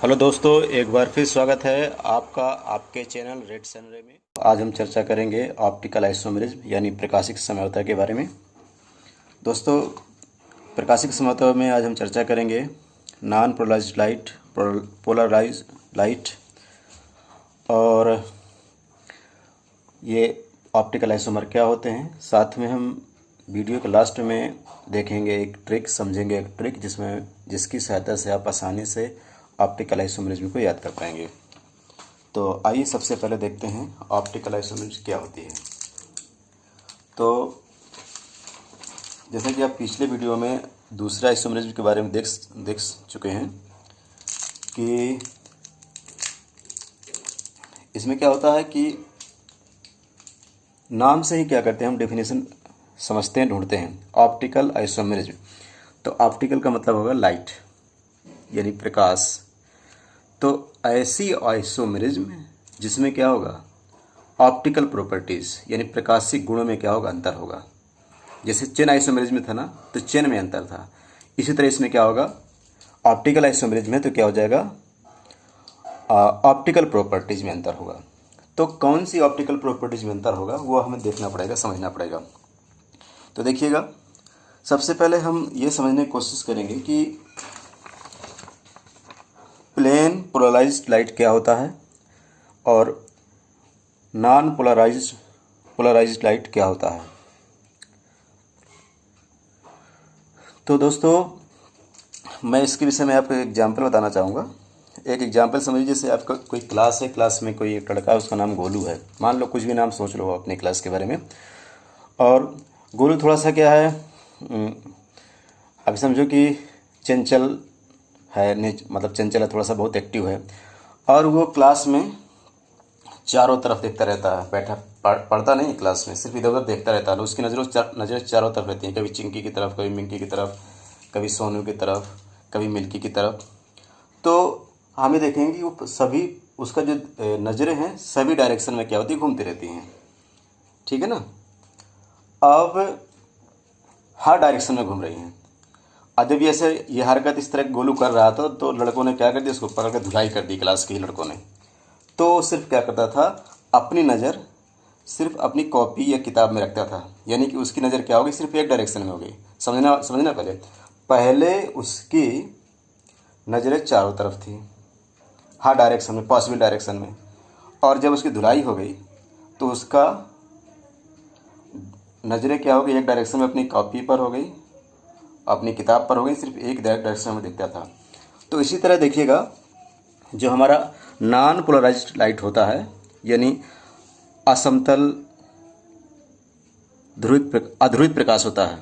Hello दोस्तों, एक बार फिर स्वागत है आपका आपके चैनल रेड सनरे में। आज हम चर्चा करेंगे ऑप्टिकल आइसोमेरिज्म यानी प्रकाशिक समझौता के बारे में। दोस्तों, प्रकाशिक समझौता में आज हम चर्चा करेंगे non polarised light, polarised light और ये ऑप्टिकल आइसोमर क्या होते हैं। साथ में हम वीडियो के लास्ट में देखेंगे एक ट्रिक, समझेंगे एक ट्रिक जिसकी सहायता से आप आसानी से ऑप्टिकल आइसोमेरिज्म को याद कर पाएंगे। तो आइए सबसे पहले देखते हैं ऑप्टिकल आइसोमेरिज्म क्या होती है। तो जैसे कि आप पिछले वीडियो में दूसरे आइसोमेरिज्म के बारे में देख चुके हैं कि इसमें क्या होता है कि नाम से ही क्या करते हैं, हम डेफिनेशन समझते हैं, ढूंढते हैं ऑप्टिकल आइसोमेरिज्म। तो ऑप्टिकल का मतलब होगा लाइट यानी प्रकाश। तो ऐसी आइसोमेरिज्म जिसमें क्या होगा, ऑप्टिकल प्रॉपर्टीज़ यानी प्रकाशिक गुणों में क्या होगा, अंतर होगा। जैसे चेन आइसोमेरिज्म में था ना, तो चेन में अंतर था। इसी तरह इसमें क्या होगा, ऑप्टिकल आइसोमेरिज्म में तो क्या हो जाएगा, ऑप्टिकल प्रॉपर्टीज़ में अंतर होगा। तो कौन सी ऑप्टिकल प्रॉपर्टीज़ में अंतर होगा वो हमें देखना पड़ेगा, समझना पड़ेगा। तो देखिएगा, सबसे पहले हम ये समझने की कोशिश करेंगे कि प्लेन पोलराइज्ड लाइट क्या होता है और नॉन पोलराइज्ड लाइट क्या होता है। तो दोस्तों, मैं इसके विषय में आपको एक एग्जांपल बताना चाहूँगा। एक एग्जांपल समझिए, जैसे आपका कोई क्लास है, क्लास में कोई एक लड़का है, उसका नाम गोलू है। मान लो कुछ भी नाम सोच लो अपने क्लास के बारे में। और गोलू थोड़ा सा क्या है, अभी समझो कि चंचल है, मतलब चंचल है, थोड़ा सा बहुत एक्टिव है। और वो क्लास में चारों तरफ देखता रहता है, बैठा पढ़ता नहीं क्लास में, सिर्फ इधर उधर देखता रहता है। उसकी नज़रें चारों तरफ रहती हैं, कभी चिंकी की तरफ, कभी मिंकी की तरफ, कभी सोनू की तरफ, कभी मिल्की की तरफ। तो हमें देखेंगे कि वो सभी, उसका जो नज़रें हैं सभी डायरेक्शन में क्या होती है, घूमती रहती हैं। ठीक है ना। अब हर डायरेक्शन में घूम रही हैं। और जब ये हरकत इस तरह गोलू कर रहा था, तो लड़कों ने क्या कर दिया, उसको पकड़ कर धुलाई कर दी, क्लास के ही लड़कों ने। तो सिर्फ क्या करता था, अपनी नज़र सिर्फ अपनी कॉपी या किताब में रखता था। यानी कि उसकी नज़र क्या होगी, सिर्फ एक डायरेक्शन में होगी। समझना पहले उसकी नज़रें चारों तरफ थी, हर डायरेक्शन में, पॉसिबल डायरेक्शन में। और जब उसकी धुलाई हो गई तो उसका नज़रें क्या हो गई, एक डायरेक्शन में अपनी कॉपी पर हो गई, अपनी किताब पर हो गई, सिर्फ एक डायरेक्शन में दिखता था। तो इसी तरह देखिएगा, जो हमारा नॉन पोलराइज्ड लाइट होता है यानी असमतल अध्रुवित प्रकाश होता है,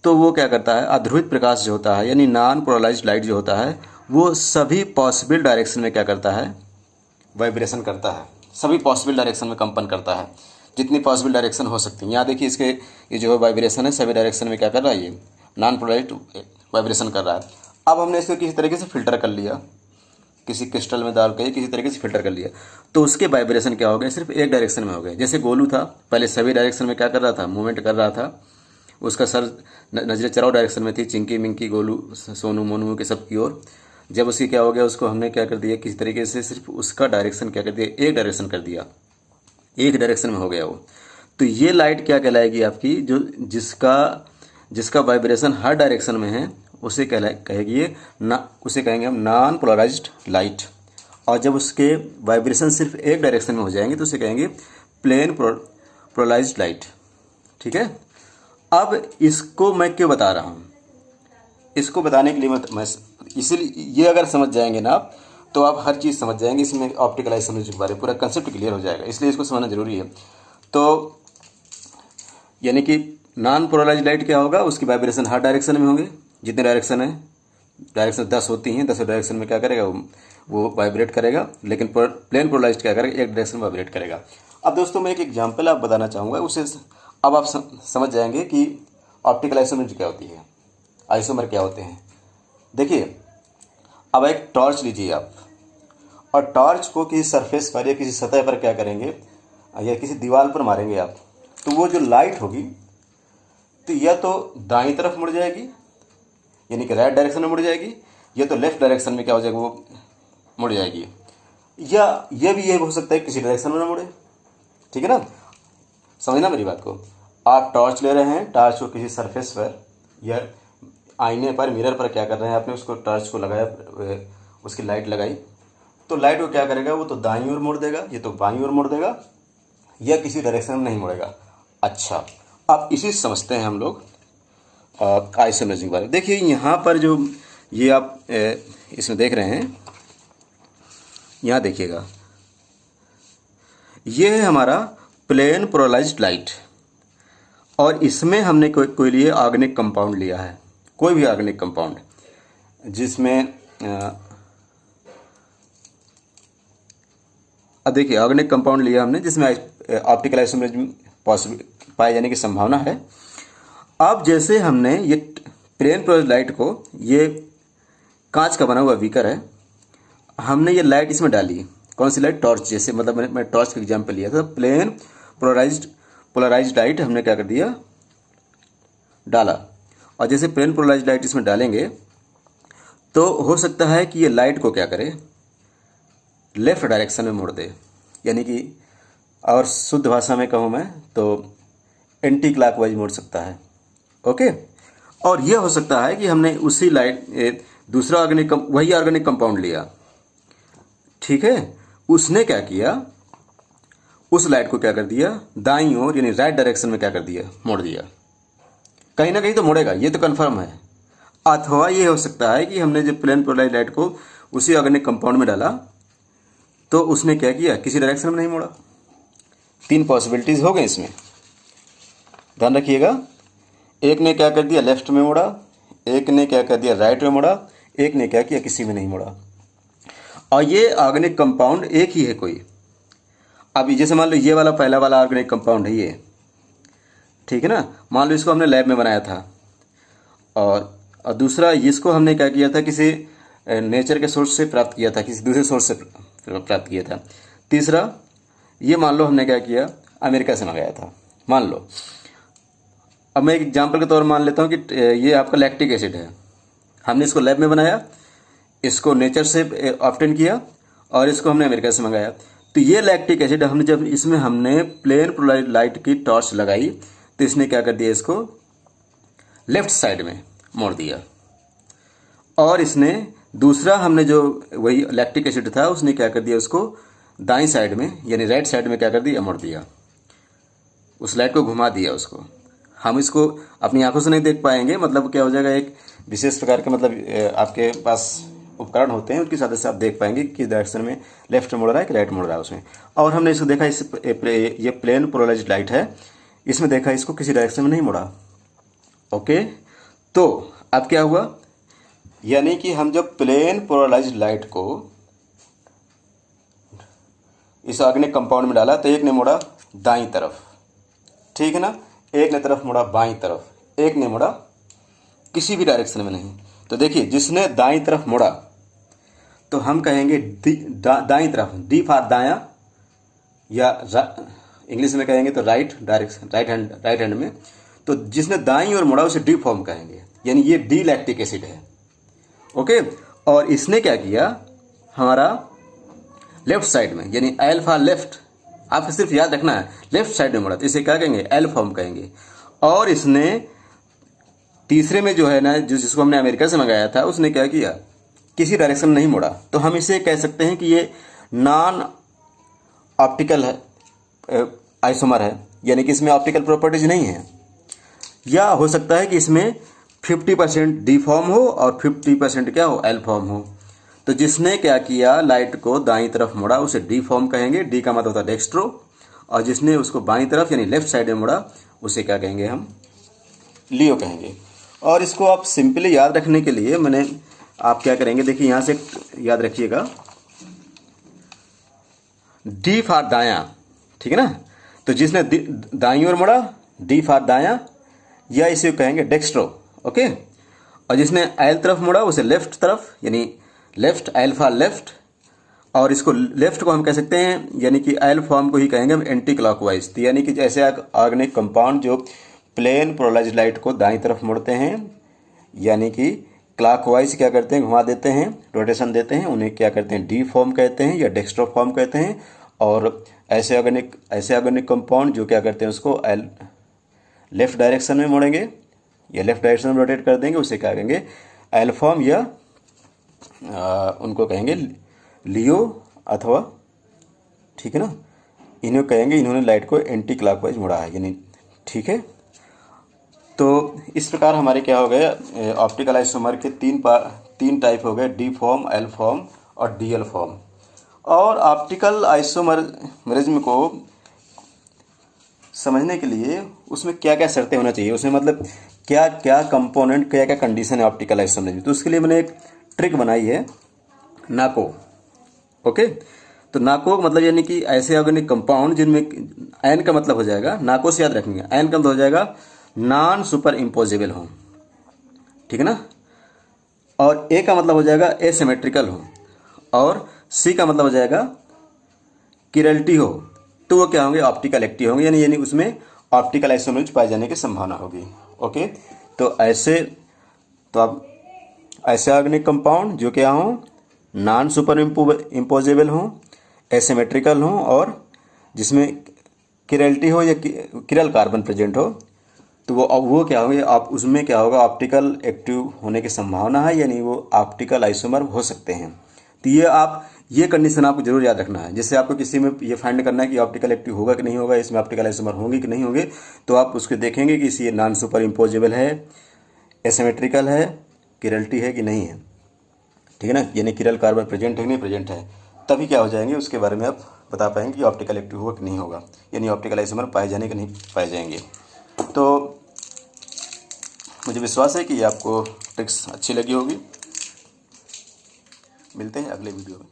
तो वो क्या करता है, अध्रुवित प्रकाश जो होता है यानी नॉन पोलराइज्ड लाइट जो होता है, वो सभी पॉसिबल डायरेक्शन में क्या करता है, वाइब्रेशन करता है। सभी पॉसिबल डायरेक्शन में कंपन करता है, जितनी पॉसिबल डायरेक्शन हो सकती है। यहाँ देखिए, इसके ये जो वाइब्रेशन है सभी डायरेक्शन में क्या कर रहा है, ये नॉन पोलराइज्ड वाइब्रेशन कर रहा है। अब हमने इसको किसी तरीके से फ़िल्टर कर लिया, किसी क्रिस्टल में डाल के किसी तरीके से फ़िल्टर कर लिया, तो उसके वाइब्रेशन क्या हो गए, सिर्फ एक डायरेक्शन में हो गए। जैसे गोलू था, पहले सभी डायरेक्शन में क्या कर रहा था, मूवमेंट कर रहा था। उसका सर, नज़रें चारों डायरेक्शन में थी, चिंकी मिंकी गोलू सोनू मोनू के सब की ओर। जब उसकी क्या हो गया, उसको हमने क्या कर दिया, किसी तरीके से सिर्फ उसका डायरेक्शन क्या कर दिया, एक डायरेक्शन कर दिया, एक डायरेक्शन में हो गया वो। तो ये लाइट क्या कहलाएगी आपकी, जो जिसका वाइब्रेशन हर डायरेक्शन में है, उसे कहेगी ये उसे कहेंगे हम नॉन पोलराइज्ड लाइट। और जब उसके वाइब्रेशन सिर्फ एक डायरेक्शन में हो जाएंगे तो उसे कहेंगे प्लेन पोलराइज्ड लाइट। ठीक है। अब इसको मैं क्यों बता रहा हूँ, इसको बताने के लिए मैं इसीलिए, ये अगर समझ जाएंगे ना आप, तो आप हर चीज़ समझ जाएंगे। इसमें ऑप्टिकल आइसोमेरिज्म के बारे में पूरा कंसेप्ट क्लियर हो जाएगा, इसलिए इसको समझना जरूरी है। तो यानी कि नॉन पोलराइज्ड लाइट क्या होगा, उसकी वाइब्रेशन हर डायरेक्शन में होंगे, जितने डायरेक्शन है, डायरेक्शन 10 होती हैं, 10 डायरेक्शन में क्या करेगा, वो वाइब्रेट करेगा। लेकिन प्लेन पोलराइज्ड क्या करेगा, एक डायरेक्शन में वाइब्रेट करेगा। अब दोस्तों, मैं एक एग्जाम्पल आप बताना चाहूँगा, उसे अब आप समझ जाएंगे कि ऑप्टिकल आइसोमेरिज्म क्या होती है, आइसोमर क्या होते हैं। देखिए, अब एक टॉर्च लीजिए आप, और टॉर्च को किसी सरफेस पर या किसी सतह पर क्या करेंगे, या किसी दीवार पर मारेंगे आप, तो वो जो लाइट होगी, तो या तो दाईं तरफ मुड़ जाएगी, यानी कि राइट डायरेक्शन में मुड़ जाएगी, ये तो लेफ्ट डायरेक्शन में क्या हो जाएगा, वो मुड़ जाएगी। या ये भी ये हो सकता है किसी डायरेक्शन में ना मुड़े, ठीक है ना, समझना मेरी बात को। आप टॉर्च ले रहे हैं, टॉर्च को किसी सरफेस पर या आईने पर, मिरर पर क्या कर रहे हैं, आपने उसको टॉर्च को लगाया, उसकी लाइट लगाई, तो लाइट को क्या करेगा, वो तो दाईं ओर मोड़ देगा, ये तो बाईं ओर मोड़ देगा, या किसी डायरेक्शन में नहीं मुड़ेगा। अच्छा, अब इसी से समझते हैं हम लोग आइसोमेट्रिक के बारे में। देखिए यहाँ पर जो ये आप इसमें देख रहे हैं, यहाँ देखिएगा, ये है हमारा प्लेन पोलराइज्ड लाइट, और इसमें हमने कोई लिए ऑर्गेनिक कंपाउंड लिया है, कोई भी ऑर्गेनिक कंपाउंड जिसमें अब देखिए ऑर्गेनिक कंपाउंड लिया हमने जिसमें ऑप्टिकल आइसोमेरिज्म पॉसिबल पाए जाने की संभावना है। अब जैसे हमने ये प्लेन पोलराइज्ड लाइट को, ये कांच का बना हुआ बीकर है, हमने ये लाइट इसमें डाली, कौन सी लाइट, टॉर्च, जैसे मतलब मैं टॉर्च का एग्जाम्पल लिया था, प्लेन पोलराइज्ड लाइट हमने क्या कर दिया, डाला, और जैसे प्लेन पोलराइज्ड लाइट इसमें डालेंगे तो हो सकता है कि ये लाइट को क्या करे, लेफ्ट डायरेक्शन में मोड़ दे, यानी कि और शुद्ध भाषा में कहूँ मैं तो एंटी क्लॉकवाइज मोड़ सकता है। ओके, और यह हो सकता है कि हमने उसी लाइट दूसरा वही ऑर्गेनिक कंपाउंड लिया, ठीक है, उसने क्या किया, उस लाइट को क्या कर दिया, दाईं ओर यानी राइट डायरेक्शन में क्या कर दिया, मोड़ दिया। कहीं ना कहीं तो मोड़ेगा, ये तो कंफर्म है। अथवा ये हो सकता है कि हमने जब प्लेन पोलराइज्ड लाइट को उसी ऑर्गेनिक कंपाउंड में डाला तो उसने क्या किया, किसी डायरेक्शन में नहीं मोड़ा। तीन पॉसिबिलिटीज हो गई इसमें, ध्यान रखिएगा। एक ने क्या कर दिया, लेफ्ट में मोड़ा, एक ने क्या कर दिया, राइट में मोड़ा, एक ने क्या किया, किसी में नहीं मोड़ा। और ये ऑर्गेनिक कंपाउंड एक ही है कोई। अब जैसे मान लो ये वाला पहला वाला ऑर्गेनिक कंपाउंड है ये, ठीक है ना, मान लो इसको हमने लैब में बनाया था, और दूसरा इसको हमने क्या किया था, किसी नेचर के सोर्स से प्राप्त किया था, किसी दूसरे सोर्स से प्राप्त किया था। तीसरा ये मान लो हमने क्या किया, अमेरिका से मंगाया था, मान लो। अब मैं एक एग्जांपल के तौर पर मान लेता हूँ कि ये आपका लैक्टिक एसिड है, हमने इसको लैब में बनाया, इसको नेचर से ऑब्टेन किया, और इसको हमने अमेरिका से मंगाया। तो ये लैक्टिक एसिड हमने जब इसमें हमने प्लेन पोलराइज्ड लाइट की टॉर्च लगाई तो इसने क्या कर दिया, इसको लेफ्ट साइड में मोड़ दिया। और इसने दूसरा हमने जो वही लैक्टिक एसिड था उसने क्या कर दिया, उसको दाईं साइड में यानी राइट साइड में क्या कर दिया, मोड़ दिया, उस लाइट को घुमा दिया उसको। हम इसको अपनी आंखों से नहीं देख पाएंगे, मतलब क्या हो जाएगा, एक विशेष प्रकार के मतलब आपके पास उपकरण होते हैं, उनकी सहायता से आप देख पाएंगे कि डायरेक्शन में लेफ्ट मोड़ रहा है कि राइट मोड़ रहा है उसमें। और हमने इसको देखा, ये प्लेन पोलराइज्ड लाइट है, इसमें देखा इसको किसी डायरेक्शन में नहीं मोड़ा। ओके, तो अब क्या हुआ, यानी कि हम जब प्लेन पोलराइज्ड लाइट को इस ऑर्गेनिक कंपाउंड में डाला तो एक ने मोड़ा दाईं तरफ, ठीक है ना, एक ने तरफ मोड़ा बाईं तरफ, एक ने मोड़ा किसी भी डायरेक्शन में नहीं। तो देखिए जिसने दाईं तरफ मोड़ा तो हम कहेंगे दाईं तरफ, डी फॉर दायां, या इंग्लिश में कहेंगे तो राइट डायरेक्शन, राइट हैंड में। तो जिसने दाईं ओर मोड़ा उसे डी फॉर्म कहेंगे, यानी ये डी लैक्टिक एसिड है। ओके, और इसने क्या किया, हमारा लेफ्ट साइड में यानी एल फॉर लेफ्ट, आपको सिर्फ याद रखना है लेफ्ट साइड में मोड़ा, तो इसे क्या कहेंगे, एल फॉर्म कहेंगे। और इसने तीसरे में जो है ना, जिसको हमने अमेरिका से मंगाया था, उसने क्या किया, किसी डायरेक्शन में नहीं मोड़ा। तो हम इसे कह सकते हैं कि ये नॉन ऑप्टिकल है, आइसोमर है, यानी कि इसमें ऑप्टिकल प्रॉपर्टीज नहीं है। या हो सकता है कि इसमें 50% डी फॉर्म हो और 50% क्या हो, एल फॉर्म हो। तो जिसने क्या किया, लाइट को दाईं तरफ मोड़ा उसे डी फॉर्म कहेंगे, डी का मतलब होता है डेक्स्ट्रो, और जिसने उसको बाईं तरफ यानी लेफ्ट साइड में मोड़ा उसे क्या कहेंगे, हम लियो कहेंगे। और इसको आप सिंपली याद रखने के लिए मैंने, आप क्या करेंगे, देखिए यहाँ से याद रखिएगा, डी फॉर दायां, ठीक है ना, तो जिसने दाईं ओर मोड़ा डी फॉर दायां, या इसे कहेंगे डेक्स्ट्रो। ओके, और जिसने एल तरफ मोड़ा उसे लेफ्ट तरफ, यानी लेफ्ट, एल फॉर लेफ्ट। और इसको लेफ्ट को हम कह सकते हैं, यानी कि एल फॉर्म को ही कहेंगे हम एंटी क्लॉकवाइज। तो यानी कि जैसे ऑर्गेनिक कंपाउंड जो प्लेन पोलराइज्ड लाइट को दाईं तरफ मोड़ते हैं, यानी कि क्लॉकवाइज क्या करते हैं, घुमा देते हैं, रोटेशन देते हैं, उन्हें क्या करते हैं, डी फॉर्म कहते हैं या डेक्स्ट्रो फॉर्म कहते हैं। और ऐसे ऑर्गेनिक कंपाउंड जो क्या करते हैं उसको लेफ्ट डायरेक्शन में मोड़ेंगे या लेफ्ट डायरेक्शन में रोटेट कर देंगे, उसे क्या कहेंगे, एल फॉर्म या उनको कहेंगे लियो अथवा, ठीक है ना, इन्हें कहेंगे इन्होंने लाइट को एंटी क्लॉकवाइज मोड़ा है यानी, ठीक है। तो इस प्रकार हमारे क्या हो गए, ऑप्टिकल आइसोमर के तीन टाइप हो गए, डी फॉर्म, एल फॉर्म और डीएल फॉर्म। और ऑप्टिकल आइसोमरिज्म को समझने के लिए उसमें क्या क्या शर्तें होना चाहिए, उसमें मतलब क्या क्या कंपोनेंट, क्या क्या कंडीशन है ऑप्टिकल आइसोमरिज्म, तो उसके लिए मैंने एक ट्रिक बनाई है, नाको। ओके, तो नाको मतलब यानी कि ऐसे ऑर्गेनिक कंपाउंड जिनमें एन का मतलब हो जाएगा, नाको से याद रखेंगे, एन का मतलब हो जाएगा नॉन सुपर इम्पोजेबल हो, ठीक है ना, और ए का मतलब हो जाएगा एसिमेट्रिकल हो, और सी का मतलब हो जाएगा किरल्टी हो, तो वो क्या होंगे, ऑप्टिकल एक्टिव होंगे, यानी उसमें ऑप्टिकल आइसोमरिज्म पाए जाने की संभावना होगी। ओके, तो आप ऐसे ऑर्गेनिक कंपाउंड जो क्या हों, नॉन सुपर इम्पोजेबल हों, एसिमेट्रिकल हों, और जिसमें किरल्टी हो या किरल कार्बन प्रेजेंट हो, तो वो क्या होंगे, आप उसमें क्या होगा, ऑप्टिकल एक्टिव होने की संभावना है, यानी वो ऑप्टिकल आइसोमर हो सकते हैं। तो ये कंडीशन आपको जरूर याद रखना है। जैसे आपको किसी में ये फाइंड करना है कि ऑप्टिकल एक्टिव होगा कि नहीं होगा, इसमें ऑप्टिकल आइसोमर होंगे कि नहीं होंगे, तो आप उसको देखेंगे कि ये नॉन सुपर इम्पोजेबल है, एसिमेट्रिकल है, किरल्टी है कि नहीं है, ठीक है ना, यानी किरल कार्बन प्रेजेंट है कि नहीं प्रेजेंट है, तभी क्या हो जाएंगे, उसके बारे में आप बता पाएंगे कि ऑप्टिकल एक्टिव होगा कि नहीं होगा, यानी ऑप्टिकल आइसोमर पाए जाने कि नहीं पाए जाएंगे। तो मुझे विश्वास है कि आपको ट्रिक्स अच्छी लगी होगी। मिलते हैं अगले वीडियो में।